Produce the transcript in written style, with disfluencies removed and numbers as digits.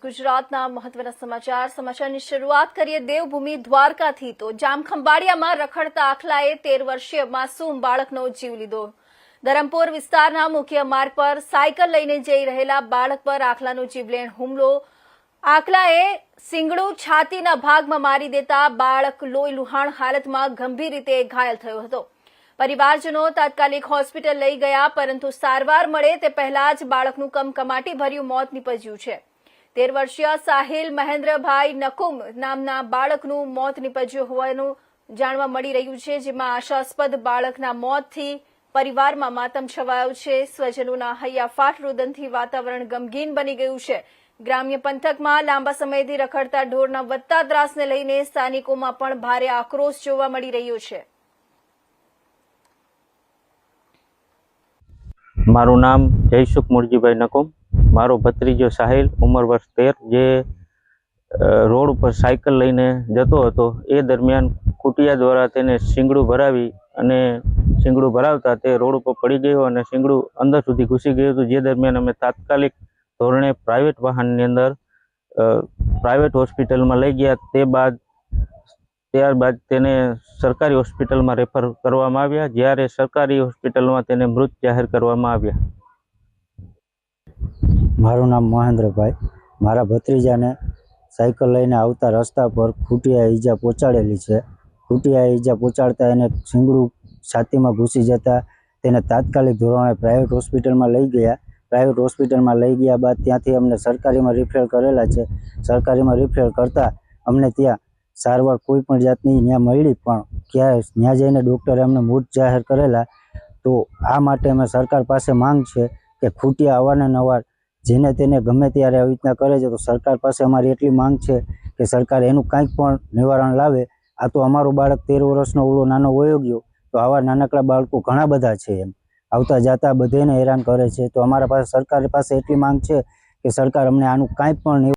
ગુજરાતના મહત્વના સમાચારની શરૂઆત કરીએ દેવભૂમિ દ્વારકાથી। તો જામખંભાળિયામાં રખડતા આખલાએ 13 વર્ષીય માસૂમ બાળકનો જીવ લીધો। ધરમપુર વિસ્તારના મુખ્ય માર્ગ પર સાયકલ લઈને જઈ રહેલા બાળક પર આખલાનો જીવલેણ હુમલો। આખલાએ સિંગડું છાતીના ભાગમાં મારી દેતા બાળક લોહી લુહાણ હાલતમાં ગંભીર રીતે ઘાયલ થયો હતો। પરિવારજનો તાત્કાલિક હોસ્પિટલ લઈ ગયા, પરંતુ સારવાર મળે તે પહેલા જ બાળકનું કમકમાટી ભર્યું મોત નીપજ્યું છે। 13 વર્ષીય સાહિલ મહેન્દ્રભાઈ નકુમ નામના બાળકનું મોત નીપજ્યું હોવાનું જાણવા મળી રહ્યું છે, જેમાં આશાસ્પદ બાળકના મોતથી પરિવારમાં માતમ છવાયો છે। સ્વજનોના હૈયાફાટ રુદનથી વાતાવરણ ગમગીન બની ગયું છે। ગ્રામ્ય પંથકમાં લાંબા સમયથી રખડતા ઢોરના વધતા ત્રાસને લઈને સ્થાનિકોમાં પણ ભારે આક્રોશ જોવા મળી રહ્યો છે। મારું નામ જયસુખ મુરજીભાઈ નકુમ। મારો ભત્રીજો સાહિલ ઉંમર વર્ષ 13 જે રોડ ઉપર સાયકલ લઈને જતો હતો, એ દરમિયાન કુટિયા દ્વારા તેને શીંગડું ભરાવી અને શીંગડું ભરાવતા તે રોડ ઉપર પડી ગયો અને શીંગડું અંદર સુધી ઘૂસી ગયું હતું। જે દરમિયાન અમે તાત્કાલિક ધોરણે પ્રાઇવેટ વાહનની અંદર પ્રાઇવેટ હોસ્પિટલમાં લઈ ગયા। ત્યારબાદ તેને સરકારી હોસ્પિટલમાં રેફર કરવામાં આવ્યા, જ્યારે સરકારી હોસ્પિટલમાં તેને મૃત જાહેર કરવામાં આવ્યા। મારું નામ મહેન્દ્રભાઈ। મારા ભત્રીજાને સાયકલ લઈને આવતા રસ્તા પર ખૂટિયાએ ઈજા પહોંચાડેલી છે। ખૂટિયાએ ઈજા પહોંચાડતા એને શીંગડું છાતીમાં ઘૂસી જતા તેને તાત્કાલિક ધોરણે પ્રાઇવેટ હોસ્પિટલમાં લઈ ગયા। પ્રાઇવેટ હોસ્પિટલમાં લઈ ગયા બાદ ત્યાંથી અમને સરકારીમાં રિફર કરેલા છે। સરકારીમાં રિફર કરતાં અમને ત્યાં સારવાર કોઈ પણ જાતની ત્યાં મળી, પણ ત્યાં જઈને ડૉક્ટરે અમને મૃત જાહેર કરેલા। તો આ માટે અમે સરકાર પાસે માંગ છે કે ખૂટિયા અવારનવાર જેને તેને ગમે ત્યારે આવી રીતના કરે છે, તો સરકાર પાસે અમારી એટલી માંગ છે કે સરકાર એનું કંઈક પણ નિવારણ લાવે। આ તો અમારો બાળક 13 વર્ષનો ઓલો નાનો વયો ગયો, તો આવા નાનકડા બાળકો ઘણા બધા છે, એમ આવતા જતા બધાને હેરાન કરે છે। તો અમારા પાસે સરકાર પાસે એટલી માંગ છે કે સરકાર અમને આનું કાંઈ પણ